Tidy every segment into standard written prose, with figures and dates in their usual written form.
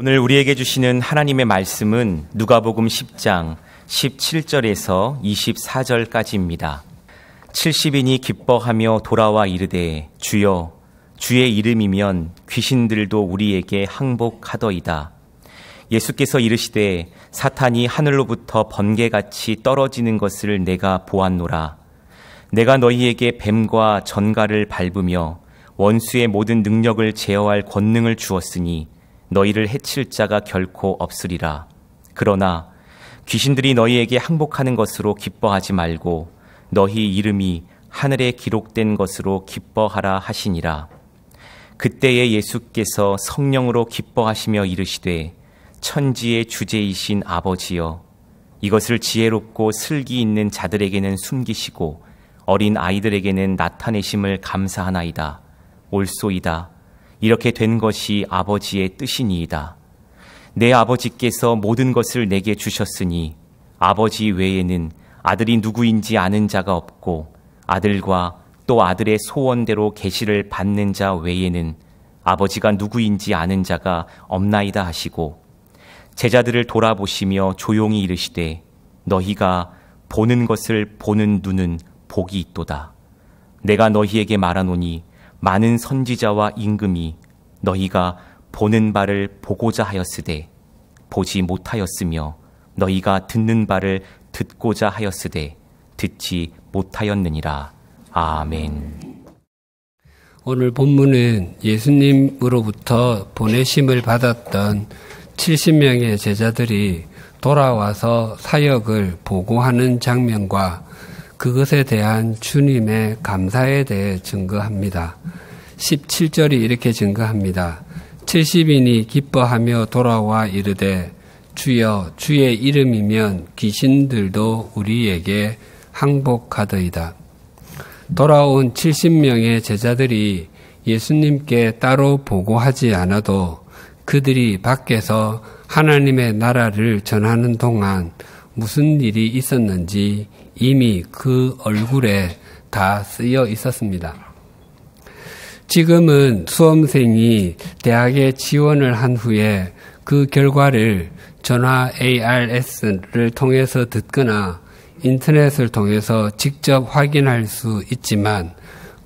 오늘 우리에게 주시는 하나님의 말씀은 누가복음 10장 17절에서 24절까지입니다. 70인이 기뻐하며 돌아와 이르되 주여 주의 이름이면 귀신들도 우리에게 항복하더이다. 예수께서 이르시되 사탄이 하늘로부터 번개같이 떨어지는 것을 내가 보았노라. 내가 너희에게 뱀과 전갈을 밟으며 원수의 모든 능력을 제어할 권능을 주었으니 너희를 해칠 자가 결코 없으리라. 그러나 귀신들이 너희에게 항복하는 것으로 기뻐하지 말고 너희 이름이 하늘에 기록된 것으로 기뻐하라 하시니라. 그때에 예수께서 성령으로 기뻐하시며 이르시되 천지의 주제이신 아버지여, 이것을 지혜롭고 슬기 있는 자들에게는 숨기시고 어린 아이들에게는 나타내심을 감사하나이다. 옳소이다. 이렇게 된 것이 아버지의 뜻이니이다. 내 아버지께서 모든 것을 내게 주셨으니 아버지 외에는 아들이 누구인지 아는 자가 없고 아들과 또 아들의 소원대로 계시를 받는 자 외에는 아버지가 누구인지 아는 자가 없나이다 하시고, 제자들을 돌아보시며 조용히 이르시되 너희가 보는 것을 보는 눈은 복이 있도다. 내가 너희에게 말하노니 많은 선지자와 임금이 너희가 보는 바를 보고자 하였으되 보지 못하였으며 너희가 듣는 바를 듣고자 하였으되 듣지 못하였느니라. 아멘. 오늘 본문은 예수님으로부터 보내심을 받았던 70명의 제자들이 돌아와서 사역을 보고하는 장면과 그것에 대한 주님의 감사에 대해 증거합니다. 17절이 이렇게 증거합니다. 70인이 기뻐하며 돌아와 이르되 주여 주의 이름이면 귀신들도 우리에게 항복하더이다. 돌아온 70명의 제자들이 예수님께 따로 보고하지 않아도 그들이 밖에서 하나님의 나라를 전하는 동안 무슨 일이 있었는지 이미 그 얼굴에 다 쓰여 있었습니다. 지금은 수험생이 대학에 지원을 한 후에 그 결과를 전화 ARS를 통해서 듣거나 인터넷을 통해서 직접 확인할 수 있지만,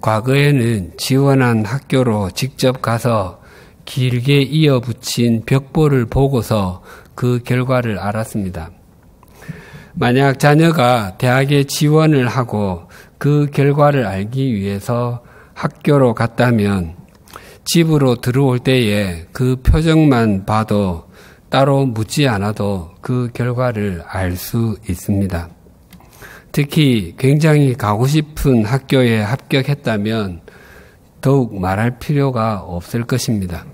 과거에는 지원한 학교로 직접 가서 길게 이어붙인 벽보를 보고서 그 결과를 알았습니다. 만약 자녀가 대학에 지원을 하고 그 결과를 알기 위해서 학교로 갔다면 집으로 들어올 때에 그 표정만 봐도 따로 묻지 않아도 그 결과를 알 수 있습니다. 특히 굉장히 가고 싶은 학교에 합격했다면 더욱 말할 필요가 없을 것입니다.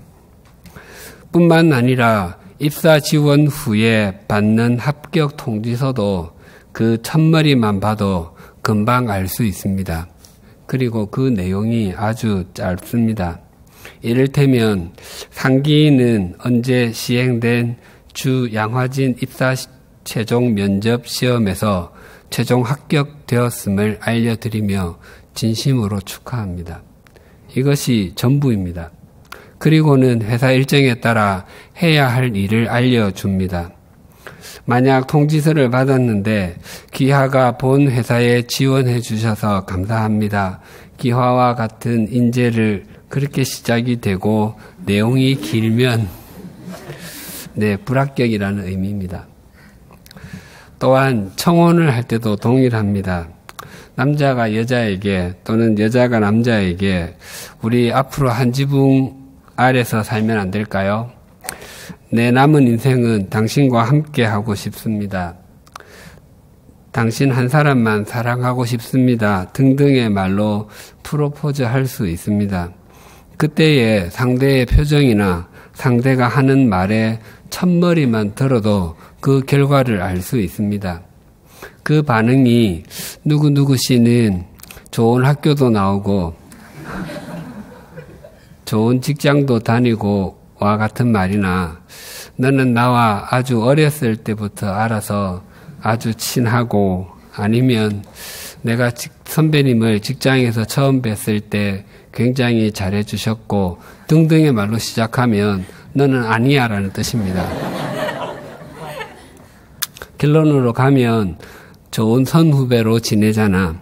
뿐만 아니라 입사 지원 후에 받는 합격 통지서도 그 첫머리만 봐도 금방 알 수 있습니다. 그리고 그 내용이 아주 짧습니다. 이를테면 상기는 언제 시행된 주 양화진 입사 최종 면접 시험에서 최종 합격되었음을 알려드리며 진심으로 축하합니다. 이것이 전부입니다. 그리고는 회사 일정에 따라 해야 할 일을 알려줍니다. 만약 통지서를 받았는데 기하가 본 회사에 지원해 주셔서 감사합니다. 기하와 같은 인재를 그렇게 시작이 되고 내용이 길면 불합격이라는 의미입니다. 또한 청혼을 할 때도 동일합니다. 남자가 여자에게 또는 여자가 남자에게 우리 앞으로 한 지붕 아래서 살면 안 될까요? 내 남은 인생은 당신과 함께 하고 싶습니다. 당신 한 사람만 사랑하고 싶습니다. 등등의 말로 프로포즈 할 수 있습니다. 그때의 상대의 표정이나 상대가 하는 말의 첫머리만 들어도 그 결과를 알 수 있습니다. 그 반응이 누구누구 씨는 좋은 학교도 나오고 좋은 직장도 다니고 와 같은 말이나 너는 나와 아주 어렸을 때부터 알아서 아주 친하고, 아니면 내가 선배님을 직장에서 처음 뵀을 때 굉장히 잘해주셨고 등등의 말로 시작하면 너는 아니야 라는 뜻입니다. 결론으로 가면 좋은 선후배로 지내잖아.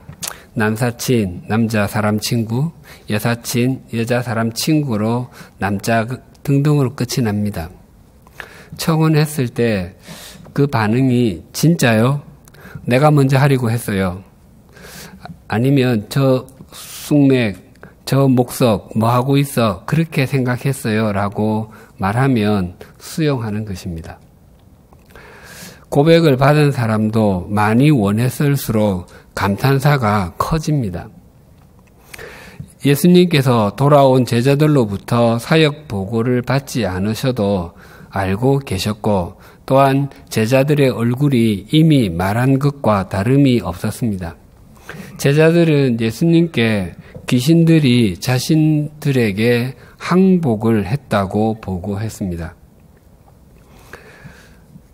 남사친, 남자 사람 친구, 여사친, 여자 사람 친구로 남자 등등으로 끝이 납니다. 청혼했을 때 그 반응이 진짜요? 내가 먼저 하려고 했어요. 아니면 저 쑥맥, 저 목석 뭐 하고 있어? 그렇게 생각했어요 라고 말하면 수용하는 것입니다. 고백을 받은 사람도 많이 원했을수록 감탄사가 커집니다. 예수님께서 돌아온 제자들로부터 사역 보고를 받지 않으셔도 알고 계셨고 또한 제자들의 얼굴이 이미 말한 것과 다름이 없었습니다. 제자들은 예수님께 귀신들이 자신들에게 항복을 했다고 보고했습니다.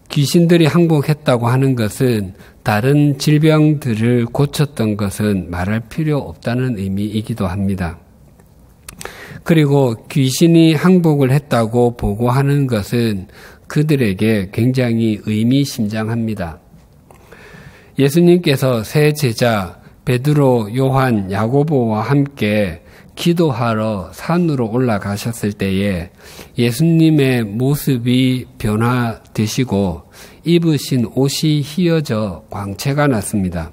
귀신들이 항복했다고 하는 것은 다른 질병들을 고쳤던 것은 말할 필요 없다는 의미이기도 합니다. 그리고 귀신이 항복을 했다고 보고하는 것은 그들에게 굉장히 의미심장합니다. 예수님께서 세 제자 베드로, 요한, 야고보와 함께 기도하러 산으로 올라가셨을 때에 예수님의 모습이 변화되시고 입으신 옷이 휘어져 광채가 났습니다.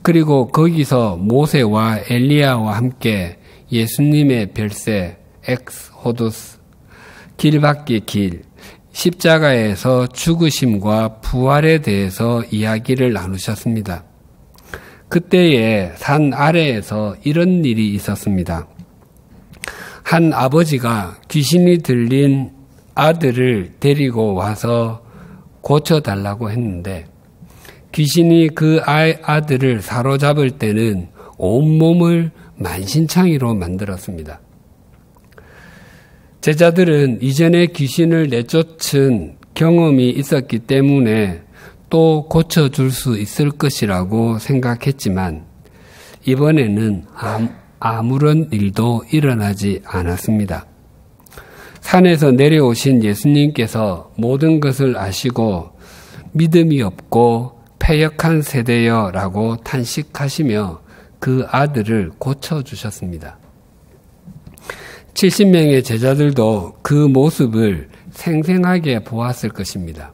그리고 거기서 모세와 엘리야와 함께 예수님의 별세, 엑스호도스, 길밖의 길, 십자가에서 죽으심과 부활에 대해서 이야기를 나누셨습니다. 그때에 산 아래에서 이런 일이 있었습니다. 한 아버지가 귀신이 들린 아들을 데리고 와서 고쳐달라고 했는데 귀신이 그 아들을 사로잡을 때는 온몸을 만신창이로 만들었습니다. 제자들은 이전에 귀신을 내쫓은 경험이 있었기 때문에 또 고쳐줄 수 있을 것이라고 생각했지만 이번에는 아무런 일도 일어나지 않았습니다. 산에서 내려오신 예수님께서 모든 것을 아시고 믿음이 없고 패역한 세대여라고 탄식하시며 그 아들을 고쳐주셨습니다. 70명의 제자들도 그 모습을 생생하게 보았을 것입니다.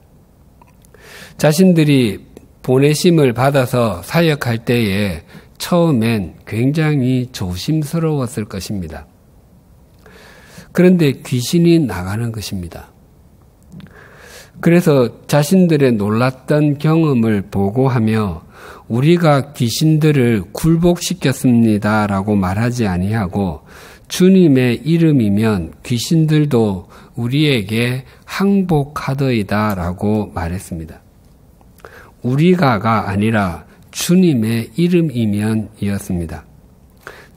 자신들이 보내심을 받아서 사역할 때에 처음엔 굉장히 조심스러웠을 것입니다. 그런데 귀신이 나가는 것입니다. 그래서 자신들의 놀랐던 경험을 보고하며 우리가 귀신들을 굴복시켰습니다라고 말하지 아니하고 주님의 이름이면 귀신들도 우리에게 항복하더이다라고 말했습니다. 우리가가 아니라 주님의 이름이면이었습니다.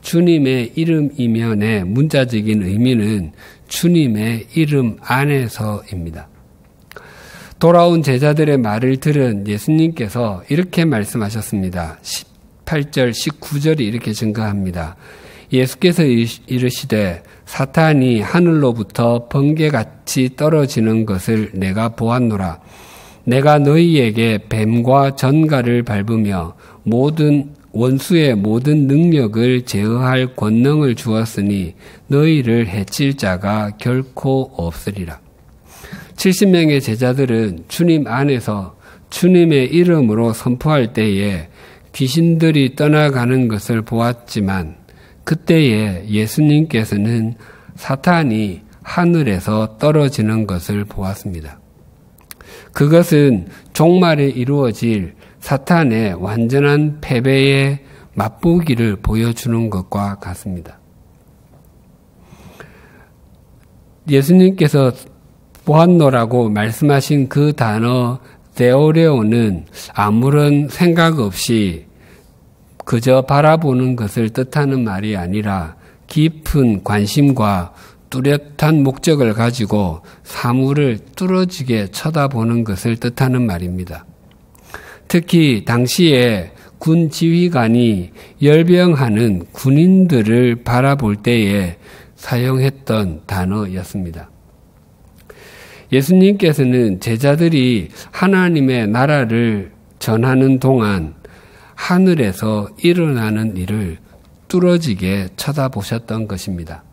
주님의 이름이면의 문자적인 의미는 주님의 이름 안에서입니다. 돌아온 제자들의 말을 들은 예수님께서 이렇게 말씀하셨습니다. 18절, 19절이 이렇게 증거합니다. 예수께서 이르시되 사탄이 하늘로부터 번개같이 떨어지는 것을 내가 보았노라. 내가 너희에게 뱀과 전갈을 밟으며 원수의 모든 능력을 제어할 권능을 주었으니 너희를 해칠 자가 결코 없으리라. 70명의 제자들은 주님 안에서 주님의 이름으로 선포할 때에 귀신들이 떠나가는 것을 보았지만 그때에 예수님께서는 사탄이 하늘에서 떨어지는 것을 보았습니다. 그것은 종말에 이루어질 사탄의 완전한 패배의 맛보기를 보여주는 것과 같습니다. 예수님께서 보았노라고 말씀하신 그 단어 데오레오는 아무런 생각 없이 그저 바라보는 것을 뜻하는 말이 아니라 깊은 관심과 뚜렷한 목적을 가지고 사물을 뚫어지게 쳐다보는 것을 뜻하는 말입니다. 특히 당시에 군 지휘관이 열병하는 군인들을 바라볼 때에 사용했던 단어였습니다. 예수님께서는 제자들이 하나님의 나라를 전하는 동안 하늘에서 일어나는 일을 뚫어지게 쳐다보셨던 것입니다.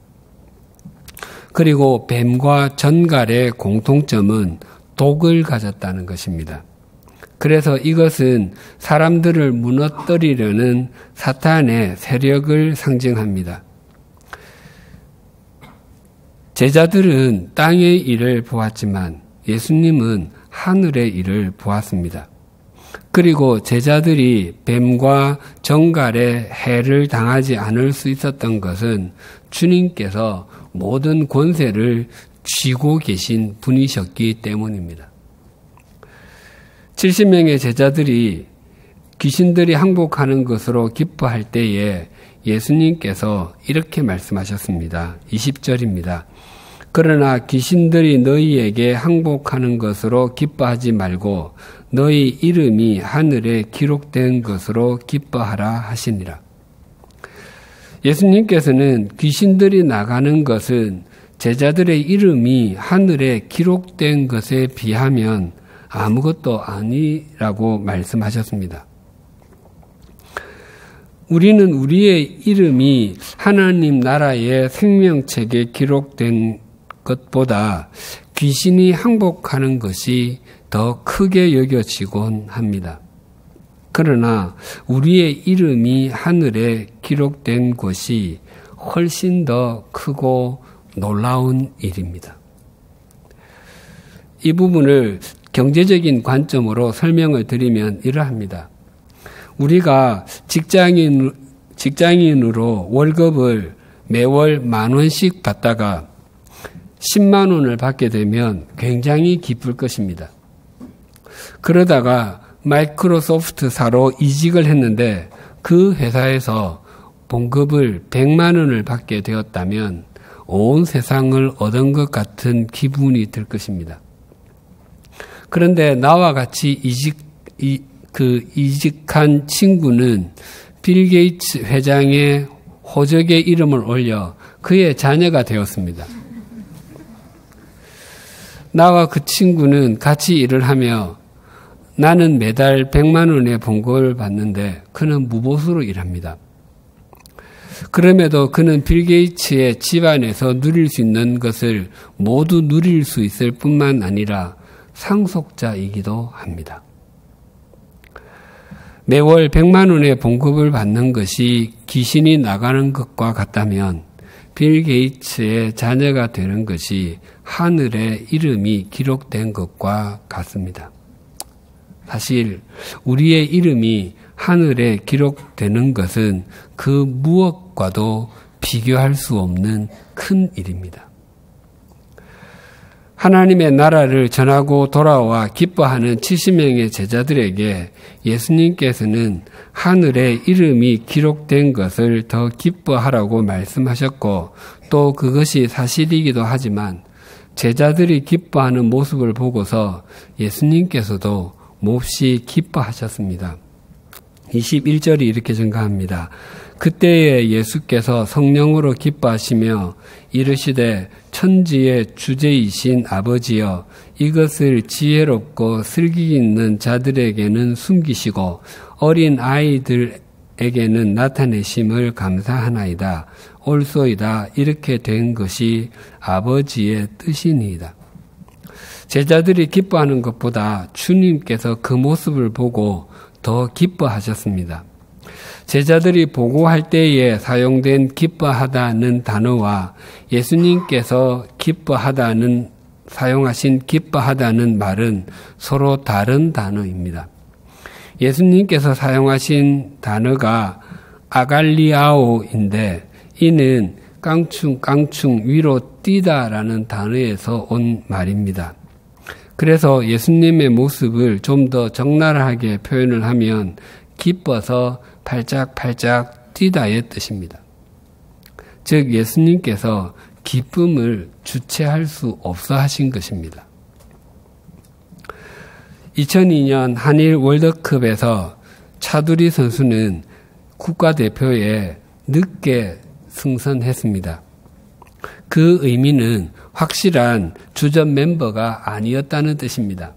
그리고 뱀과 전갈의 공통점은 독을 가졌다는 것입니다. 그래서 이것은 사람들을 무너뜨리려는 사탄의 세력을 상징합니다. 제자들은 땅의 일을 보았지만 예수님은 하늘의 일을 보았습니다. 그리고 제자들이 뱀과 정갈의 해를 당하지 않을 수 있었던 것은 주님께서 모든 권세를 쥐고 계신 분이셨기 때문입니다. 70명의 제자들이 귀신들이 항복하는 것으로 기뻐할 때에 예수님께서 이렇게 말씀하셨습니다. 20절입니다. 그러나 귀신들이 너희에게 항복하는 것으로 기뻐하지 말고 너희 이름이 하늘에 기록된 것으로 기뻐하라 하시니라. 예수님께서는 귀신들이 나가는 것은 제자들의 이름이 하늘에 기록된 것에 비하면 아무것도 아니라고 말씀하셨습니다. 우리는 우리의 이름이 하나님 나라의 생명책에 기록된 것보다 귀신이 항복하는 것이 더 크게 여겨지곤 합니다. 그러나 우리의 이름이 하늘에 기록된 것이 훨씬 더 크고 놀라운 일입니다. 이 부분을 경제적인 관점으로 설명을 드리면 이러합니다. 우리가 직장인으로 월급을 매월 10,000원씩 받다가 10만 원을 받게 되면 굉장히 기쁠 것입니다. 그러다가 마이크로소프트사로 이직을 했는데 그 회사에서 봉급을 100만 원을 받게 되었다면 온 세상을 얻은 것 같은 기분이 들 것입니다. 그런데 나와 같이 이직한 친구는 빌 게이츠 회장의 호적에 이름을 올려 그의 자녀가 되었습니다. 나와 그 친구는 같이 일을 하며 나는 매달 100만 원의 봉급을 받는데 그는 무보수로 일합니다. 그럼에도 그는 빌 게이츠의 집안에서 누릴 수 있는 것을 모두 누릴 수 있을 뿐만 아니라 상속자이기도 합니다. 매월 100만 원의 봉급을 받는 것이 귀신이 나가는 것과 같다면 빌 게이츠의 자녀가 되는 것이 하늘에 이름이 기록된 것과 같습니다. 사실 우리의 이름이 하늘에 기록되는 것은 그 무엇과도 비교할 수 없는 큰 일입니다. 하나님의 나라를 전하고 돌아와 기뻐하는 70명의 제자들에게 예수님께서는 하늘에 이름이 기록된 것을 더 기뻐하라고 말씀하셨고 또 그것이 사실이기도 하지만 제자들이 기뻐하는 모습을 보고서 예수님께서도 몹시 기뻐하셨습니다. 21절이 이렇게 증가합니다. 그때에 예수께서 성령으로 기뻐하시며 이르시되 천지의 주제이신 아버지여 이것을 지혜롭고 슬기 있는 자들에게는 숨기시고 어린 아이들에게는 나타내심을 감사하나이다. 옳소이다. 이렇게 된 것이 아버지의 뜻이니이다. 제자들이 기뻐하는 것보다 주님께서 그 모습을 보고 더 기뻐하셨습니다. 제자들이 보고할 때에 사용된 기뻐하다는 단어와 예수님께서 사용하신 기뻐하다는 말은 서로 다른 단어입니다. 예수님께서 사용하신 단어가 아갈리아오인데 이는 깡충 위로 뛰다라는 단어에서 온 말입니다. 그래서 예수님의 모습을 좀 더 적나라하게 표현을 하면 기뻐서 팔짝팔짝 뛰다의 뜻입니다. 즉 예수님께서 기쁨을 주체할 수 없어 하신 것입니다. 2002년 한일 월드컵에서 차두리 선수는 국가대표에 늦게 승선했습니다. 그 의미는 확실한 주전 멤버가 아니었다는 뜻입니다.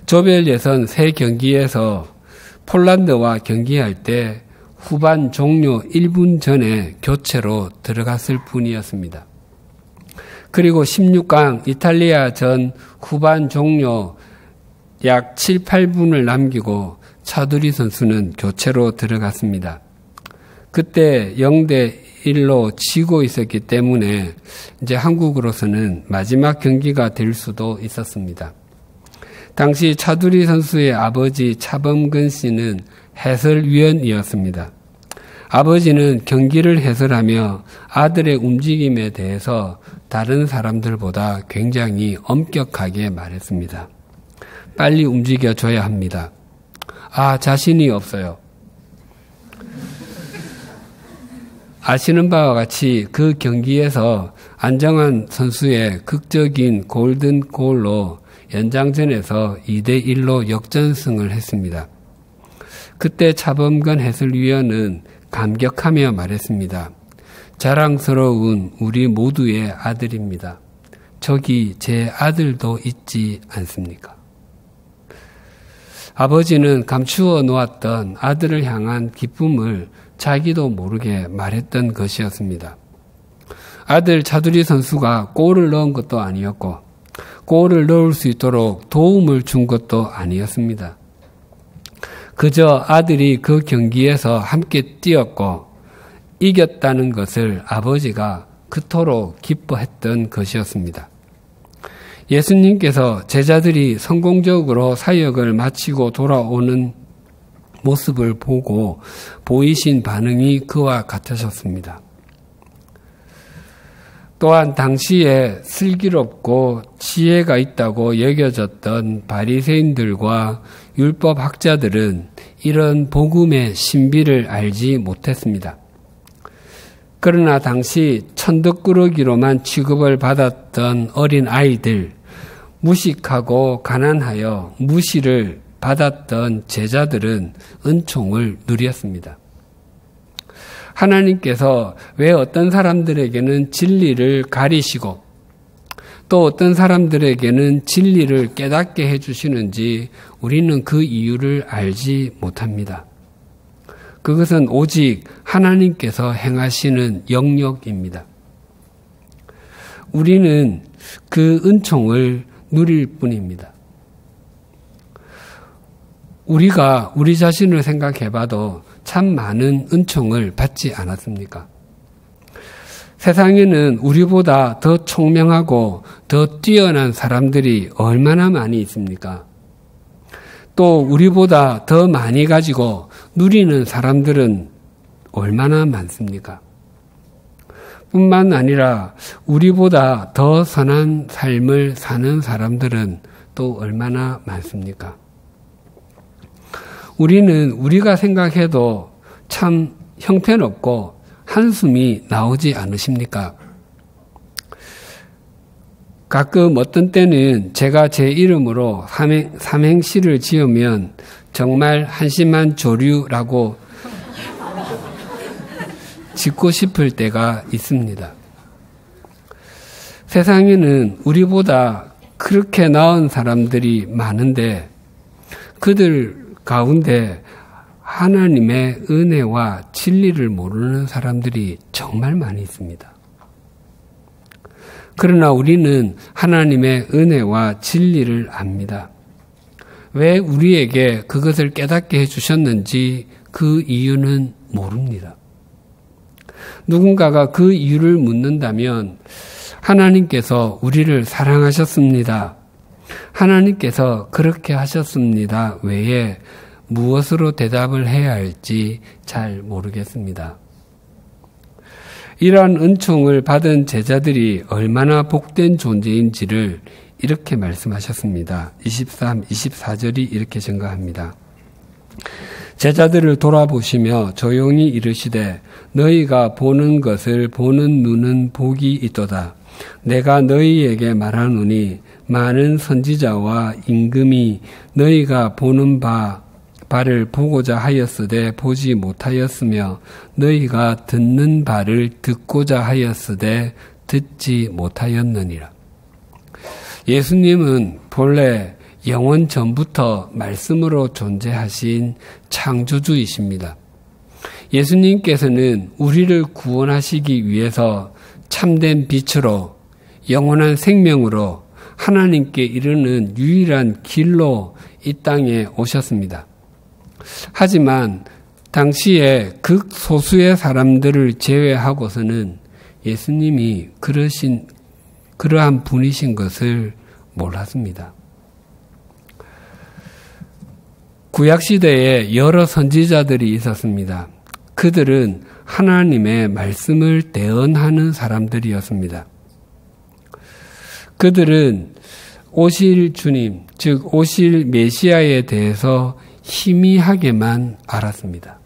조별 예선 3경기에서 폴란드와 경기할 때 후반 종료 1분 전에 교체로 들어갔을 뿐이었습니다. 그리고 16강 이탈리아전 후반 종료 약 7, 8분을 남기고 차두리 선수는 교체로 들어갔습니다. 그때 0대1로 지고 있었기 때문에 이제 한국으로서는 마지막 경기가 될 수도 있었습니다. 당시 차두리 선수의 아버지 차범근 씨는 해설위원이었습니다. 아버지는 경기를 해설하며 아들의 움직임에 대해서 다른 사람들보다 굉장히 엄격하게 말했습니다. 빨리 움직여줘야 합니다. 자신이 없어요. 아시는 바와 같이 그 경기에서 안정환 선수의 극적인 골든골로 연장전에서 2대1로 역전승을 했습니다. 그때 차범근 해설위원은 감격하며 말했습니다. 자랑스러운 우리 모두의 아들입니다. 저기 제 아들도 있지 않습니까? 아버지는 감추어 놓았던 아들을 향한 기쁨을 자기도 모르게 말했던 것이었습니다. 아들 차두리 선수가 골을 넣은 것도 아니었고 골을 넣을 수 있도록 도움을 준 것도 아니었습니다. 그저 아들이 그 경기에서 함께 뛰었고 이겼다는 것을 아버지가 그토록 기뻐했던 것이었습니다. 예수님께서 제자들이 성공적으로 사역을 마치고 돌아오는 모습을 보고 보이신 반응이 그와 같으셨습니다. 또한 당시에 슬기롭고 지혜가 있다고 여겨졌던 바리새인들과 율법학자들은 이런 복음의 신비를 알지 못했습니다. 그러나 당시 천덕꾸러기로만 취급을 받았던 어린 아이들, 무식하고 가난하여 무시를 받았던 제자들은 은총을 누렸습니다. 하나님께서 왜 어떤 사람들에게는 진리를 가리시고 또 어떤 사람들에게는 진리를 깨닫게 해주시는지 우리는 그 이유를 알지 못합니다. 그것은 오직 하나님께서 행하시는 영역입니다. 우리는 그 은총을 누릴 뿐입니다. 우리가 우리 자신을 생각해봐도 참 많은 은총을 받지 않았습니까? 세상에는 우리보다 더 총명하고 더 뛰어난 사람들이 얼마나 많이 있습니까? 또 우리보다 더 많이 가지고 누리는 사람들은 얼마나 많습니까? 뿐만 아니라 우리보다 더 선한 삶을 사는 사람들은 또 얼마나 많습니까? 우리는 우리가 생각해도 참 형편없고 한숨이 나오지 않으십니까? 가끔 어떤 때는 제가 제 이름으로 삼행시를 지으면 정말 한심한 조류라고 짓고 싶을 때가 있습니다. 세상에는 우리보다 그렇게 나은 사람들이 많은데 그들 가운데 하나님의 은혜와 진리를 모르는 사람들이 정말 많이 있습니다. 그러나 우리는 하나님의 은혜와 진리를 압니다. 왜 우리에게 그것을 깨닫게 해주셨는지 그 이유는 모릅니다. 누군가가 그 이유를 묻는다면 하나님께서 우리를 사랑하셨습니다. 하나님께서 그렇게 하셨습니다. 외에 무엇으로 대답을 해야 할지 잘 모르겠습니다. 이러한 은총을 받은 제자들이 얼마나 복된 존재인지를 이렇게 말씀하셨습니다. 23, 24절이 이렇게 증가합니다. 제자들을 돌아보시며 조용히 이르시되 너희가 보는 것을 보는 눈은 복이 있도다. 내가 너희에게 말하노니 많은 선지자와 임금이 너희가 보는 바 바를 보고자 하였으되 보지 못하였으며 너희가 듣는 바를 듣고자 하였으되 듣지 못하였느니라. 예수님은 본래 영원 전부터 말씀으로 존재하신 창조주이십니다. 예수님께서는 우리를 구원하시기 위해서 참된 빛으로 영원한 생명으로 하나님께 이르는 유일한 길로 이 땅에 오셨습니다. 하지만 당시에 극소수의 사람들을 제외하고서는 예수님이 그러한 분이신 것을 몰랐습니다. 구약시대에 여러 선지자들이 있었습니다. 그들은 하나님의 말씀을 대언하는 사람들이었습니다. 그들은 오실 주님, 즉 오실 메시아에 대해서 희미하게만 알았습니다.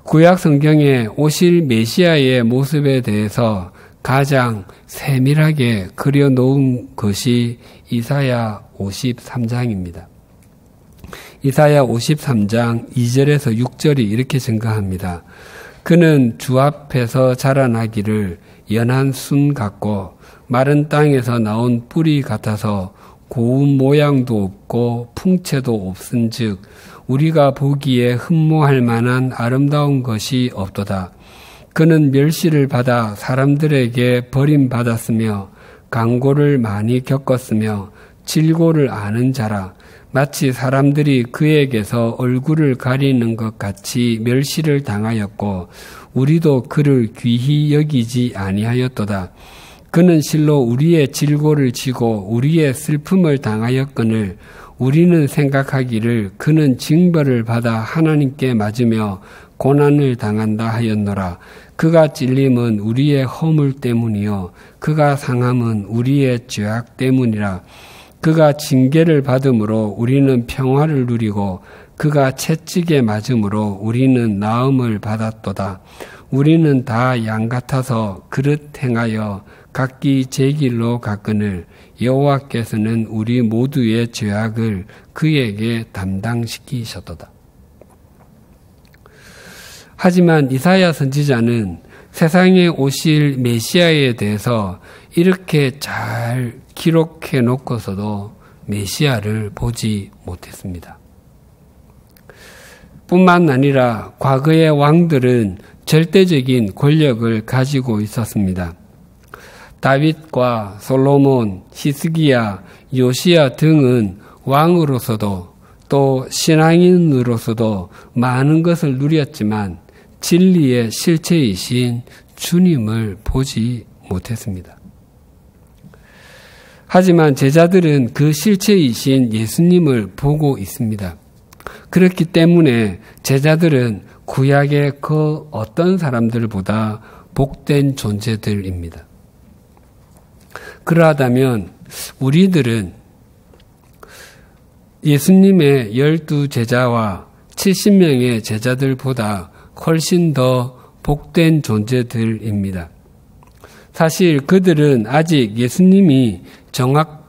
구약 성경에 오실 메시아의 모습에 대해서 가장 세밀하게 그려놓은 것이 이사야 53장입니다. 이사야 53장 2절에서 6절이 이렇게 증가합니다. 그는 주 앞에서 자라나기를 연한 순 같고 마른 땅에서 나온 뿌리 같아서 고운 모양도 없고 풍채도 없은즉 우리가 보기에 흠모할 만한 아름다운 것이 없도다. 그는 멸시를 받아 사람들에게 버림받았으며 강고를 많이 겪었으며 질고를 아는 자라. 마치 사람들이 그에게서 얼굴을 가리는 것 같이 멸시를 당하였고 우리도 그를 귀히 여기지 아니하였도다. 그는 실로 우리의 질고를 지고 우리의 슬픔을 당하였거늘 우리는 생각하기를 그는 징벌을 받아 하나님께 맞으며 고난을 당한다 하였노라. 그가 찔림은 우리의 허물 때문이요 그가 상함은 우리의 죄악 때문이라. 그가 징계를 받음으로 우리는 평화를 누리고 그가 채찍에 맞음으로 우리는 나음을 받았도다. 우리는 다 양 같아서 그릇 행하여 각기 제 길로 갔거늘 여호와께서는 우리 모두의 죄악을 그에게 담당시키셨도다. 하지만 이사야 선지자는 세상에 오실 메시아에 대해서 이렇게 잘 기록해 놓고서도 메시아를 보지 못했습니다. 뿐만 아니라 과거의 왕들은 절대적인 권력을 가지고 있었습니다. 다윗과 솔로몬, 히스기야, 요시야 등은 왕으로서도 또 신앙인으로서도 많은 것을 누렸지만 진리의 실체이신 주님을 보지 못했습니다. 하지만 제자들은 그 실체이신 예수님을 보고 있습니다. 그렇기 때문에 제자들은 구약의 그 어떤 사람들보다 복된 존재들입니다. 그러하다면 우리들은 예수님의 12제자와 70명의 제자들보다 훨씬 더 복된 존재들입니다. 사실 그들은 아직 예수님이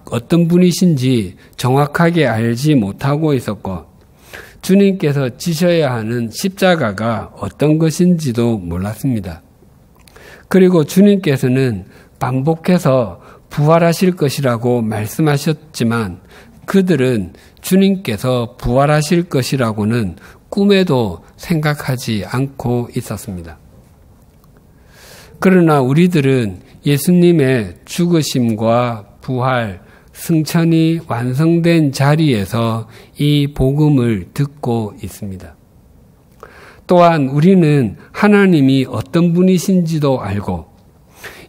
어떤 분이신지 정확하게 알지 못하고 있었고 주님께서 지셔야 하는 십자가가 어떤 것인지도 몰랐습니다. 그리고 주님께서는 반복해서 부활하실 것이라고 말씀하셨지만 그들은 주님께서 부활하실 것이라고는 꿈에도 생각하지 않고 있었습니다. 그러나 우리들은 예수님의 죽으심과 부활, 승천이 완성된 자리에서 이 복음을 듣고 있습니다. 또한 우리는 하나님이 어떤 분이신지도 알고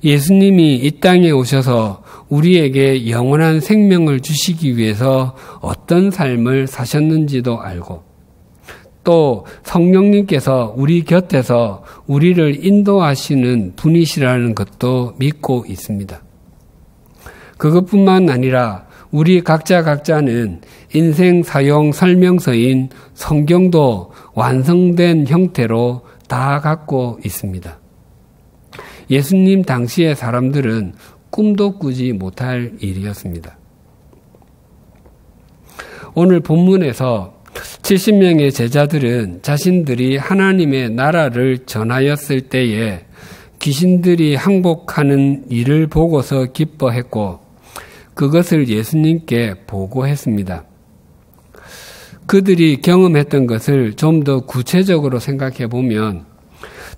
예수님이 이 땅에 오셔서 우리에게 영원한 생명을 주시기 위해서 어떤 삶을 사셨는지도 알고 또 성령님께서 우리 곁에서 우리를 인도하시는 분이시라는 것도 믿고 있습니다. 그것뿐만 아니라 우리 각자는 인생 사용 설명서인 성경도 완성된 형태로 다 갖고 있습니다. 예수님 당시의 사람들은 꿈도 꾸지 못할 일이었습니다. 오늘 본문에서 70명의 제자들은 자신들이 하나님의 나라를 전하였을 때에 귀신들이 항복하는 일을 보고서 기뻐했고 그것을 예수님께 보고했습니다. 그들이 경험했던 것을 좀 더 구체적으로 생각해 보면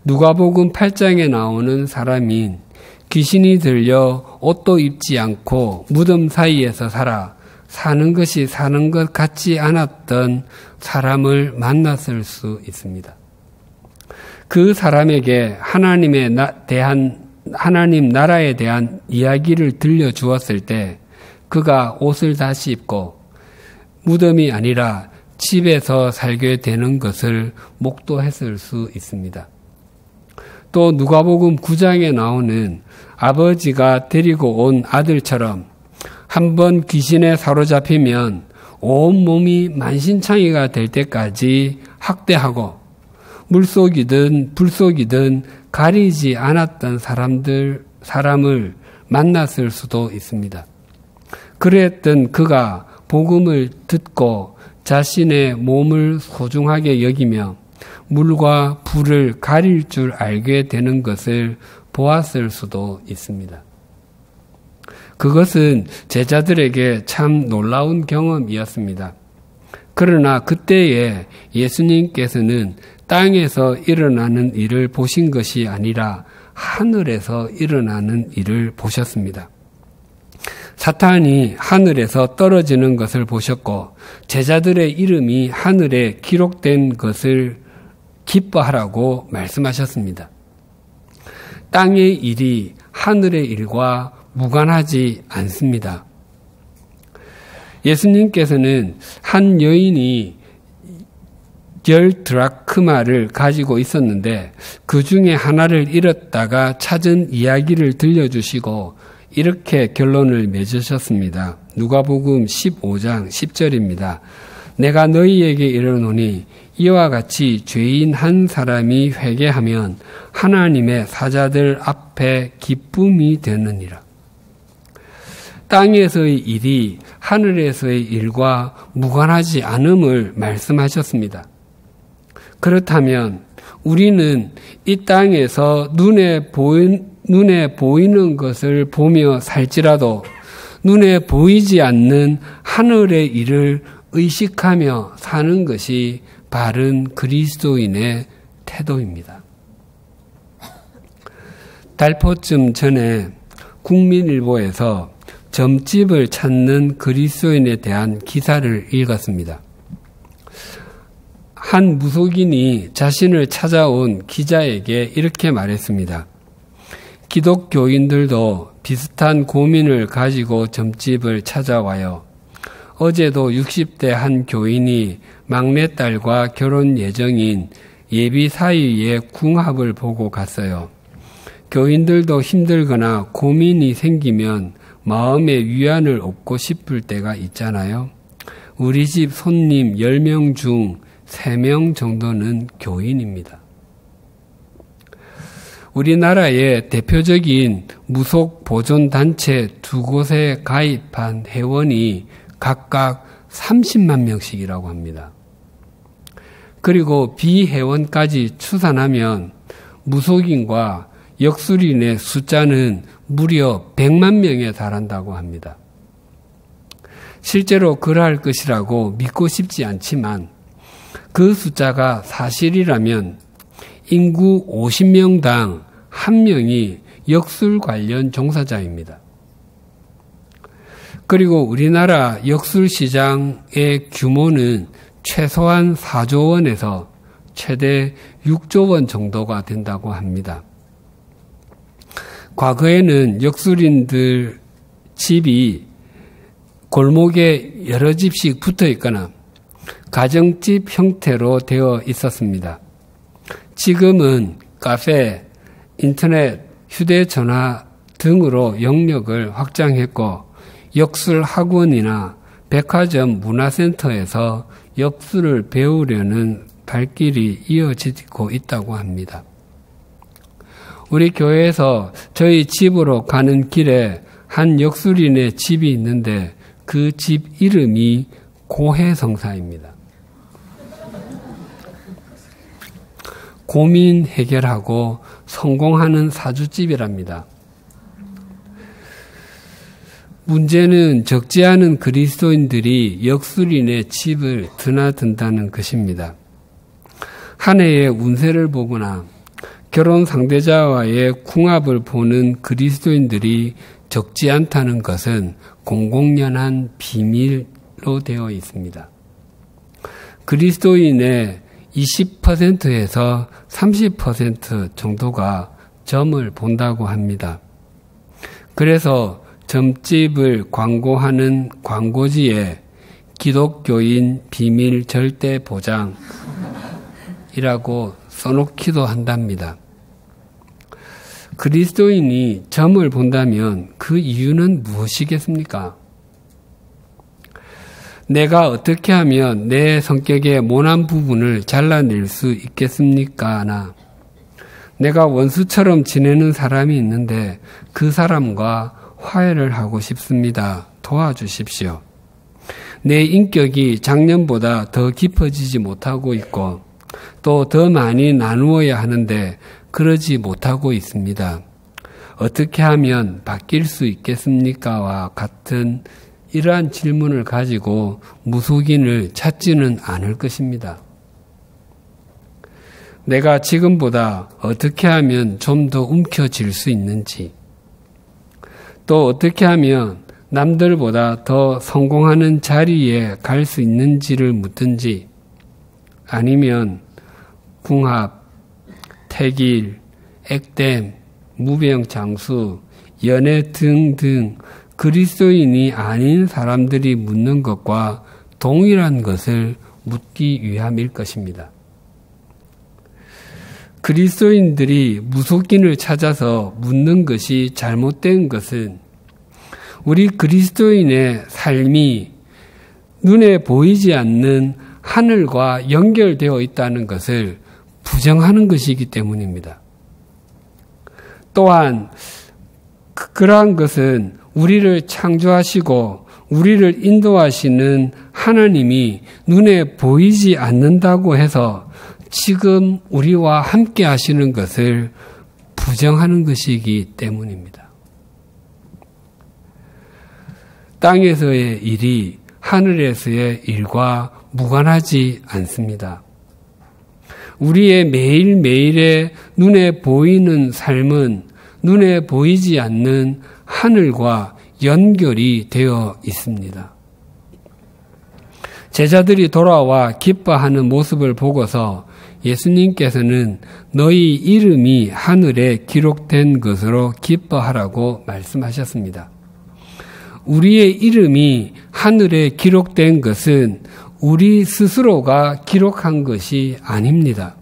누가복음 8장에 나오는 사람인 귀신이 들려 옷도 입지 않고 무덤 사이에서 사는 것이 사는 것 같지 않았던 사람을 만났을 수 있습니다. 그 사람에게 하나님 나라에 대한 이야기를 들려주었을 때 그가 옷을 다시 입고 무덤이 아니라 집에서 살게 되는 것을 목도했을 수 있습니다. 또 누가복음 9장에 나오는 아버지가 데리고 온 아들처럼 한번 귀신에 사로잡히면 온몸이 만신창이가 될 때까지 학대하고 물속이든 불속이든 가리지 않았던 사람을 만났을 수도 있습니다. 그랬던 그가 복음을 듣고 자신의 몸을 소중하게 여기며 물과 불을 가릴 줄 알게 되는 것을 보았을 수도 있습니다. 그것은 제자들에게 참 놀라운 경험이었습니다. 그러나 그때에 예수님께서는 땅에서 일어나는 일을 보신 것이 아니라 하늘에서 일어나는 일을 보셨습니다. 사탄이 하늘에서 떨어지는 것을 보셨고 제자들의 이름이 하늘에 기록된 것을 기뻐하라고 말씀하셨습니다. 땅의 일이 하늘의 일과 무관하지 않습니다. 예수님께서는 한 여인이 10드라크마를 가지고 있었는데 그 중에 하나를 잃었다가 찾은 이야기를 들려주시고 이렇게 결론을 맺으셨습니다. 누가복음 15장 10절입니다. 내가 너희에게 이르노니 이와 같이 죄인 한 사람이 회개하면 하나님의 사자들 앞에 기쁨이 되느니라. 땅에서의 일이 하늘에서의 일과 무관하지 않음을 말씀하셨습니다. 그렇다면 우리는 이 땅에서 눈에 보이는 것을 보며 살지라도 눈에 보이지 않는 하늘의 일을 의식하며 사는 것이 바른 그리스도인의 태도입니다. 달포쯤 전에 국민일보에서 점집을 찾는 그리스도인에 대한 기사를 읽었습니다. 한 무속인이 자신을 찾아온 기자에게 이렇게 말했습니다. 기독교인들도 비슷한 고민을 가지고 점집을 찾아와요. 어제도 60대 한 교인이 막내딸과 결혼 예정인 예비 사위의 궁합을 보고 갔어요. 교인들도 힘들거나 고민이 생기면 마음의 위안을 얻고 싶을 때가 있잖아요. 우리 집 손님 10명 중 3명 정도는 교인입니다. 우리나라의 대표적인 무속 보존단체 2곳에 가입한 회원이 각각 30만 명씩이라고 합니다. 그리고 비회원까지 추산하면 무속인과 역술인의 숫자는 무려 100만 명에 달한다고 합니다. 실제로 그러할 것이라고 믿고 싶지 않지만 그 숫자가 사실이라면 인구 50명당 1명이 역술 관련 종사자입니다. 그리고 우리나라 역술 시장의 규모는 최소한 4조 원에서 최대 6조 원 정도가 된다고 합니다. 과거에는 역술인들 집이 골목에 여러 집씩 붙어 있거나 가정집 형태로 되어 있었습니다. 지금은 카페, 인터넷, 휴대전화 등으로 영역을 확장했고 역술 학원이나 백화점 문화센터에서 역술을 배우려는 발길이 이어지고 있다고 합니다. 우리 교회에서 저희 집으로 가는 길에 한 역술인의 집이 있는데 그 집 이름이 고해성사입니다. 고민 해결하고 성공하는 사주집이랍니다. 문제는 적지 않은 그리스도인들이 역술인의 집을 드나든다는 것입니다. 한 해의 운세를 보거나 결혼 상대자와의 궁합을 보는 그리스도인들이 적지 않다는 것은 공공연한 비밀로 되어 있습니다. 그리스도인의 20%에서 30% 정도가 점을 본다고 합니다. 그래서 점집을 광고하는 광고지에 기독교인 비밀 절대 보장이라고 써놓기도 한답니다. 그리스도인이 점을 본다면 그 이유는 무엇이겠습니까? 내가 어떻게 하면 내 성격의 모난 부분을 잘라낼 수 있겠습니까? 나 내가 원수처럼 지내는 사람이 있는데 그 사람과 화해를 하고 싶습니다. 도와주십시오. 내 인격이 작년보다 더 깊어지지 못하고 있고 또 더 많이 나누어야 하는데 그러지 못하고 있습니다. 어떻게 하면 바뀔 수 있겠습니까?와 같은 이러한 질문을 가지고 무속인을 찾지는 않을 것입니다. 내가 지금보다 어떻게 하면 좀 더 움켜쥘 수 있는지, 또 어떻게 하면 남들보다 더 성공하는 자리에 갈 수 있는지를 묻든지, 아니면 궁합, 태길, 액땜, 무병장수, 연애 등등 그리스도인이 아닌 사람들이 묻는 것과 동일한 것을 묻기 위함일 것입니다. 그리스도인들이 무속인을 찾아서 묻는 것이 잘못된 것은 우리 그리스도인의 삶이 눈에 보이지 않는 하늘과 연결되어 있다는 것을 부정하는 것이기 때문입니다. 또한 그러한 것은 우리를 창조하시고 우리를 인도하시는 하나님이 눈에 보이지 않는다고 해서 지금 우리와 함께 하시는 것을 부정하는 것이기 때문입니다. 땅에서의 일이 하늘에서의 일과 무관하지 않습니다. 우리의 매일매일의 눈에 보이는 삶은 눈에 보이지 않는 하늘과 연결이 되어 있습니다. 제자들이 돌아와 기뻐하는 모습을 보고서 예수님께서는 너희 이름이 하늘에 기록된 것으로 기뻐하라고 말씀하셨습니다. 우리의 이름이 하늘에 기록된 것은 우리 스스로가 기록한 것이 아닙니다.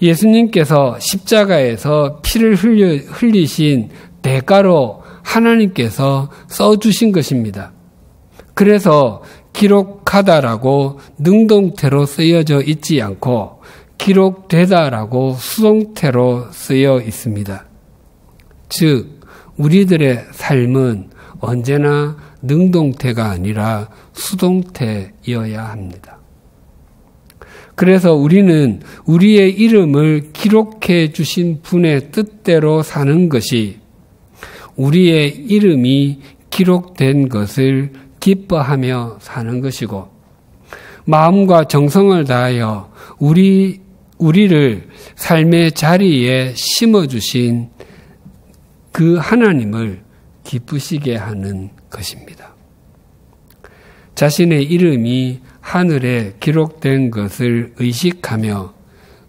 예수님께서 십자가에서 피를 흘리신 대가로 하나님께서 써주신 것입니다. 그래서 기록하다라고 능동태로 쓰여져 있지 않고 기록되다라고 수동태로 쓰여 있습니다. 즉 우리들의 삶은 언제나 능동태가 아니라 수동태여야 합니다. 그래서 우리는 우리의 이름을 기록해 주신 분의 뜻대로 사는 것이 우리의 이름이 기록된 것을 기뻐하며 사는 것이고, 마음과 정성을 다하여 우리를 삶의 자리에 심어주신 그 하나님을 기쁘시게 하는 것입니다. 자신의 이름이 하늘에 기록된 것을 의식하며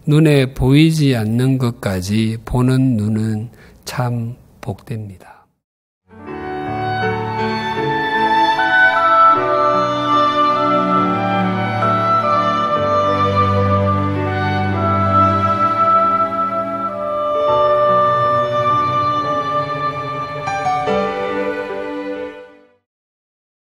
눈에 보이지 않는 것까지 보는 눈은 참 복됩니다.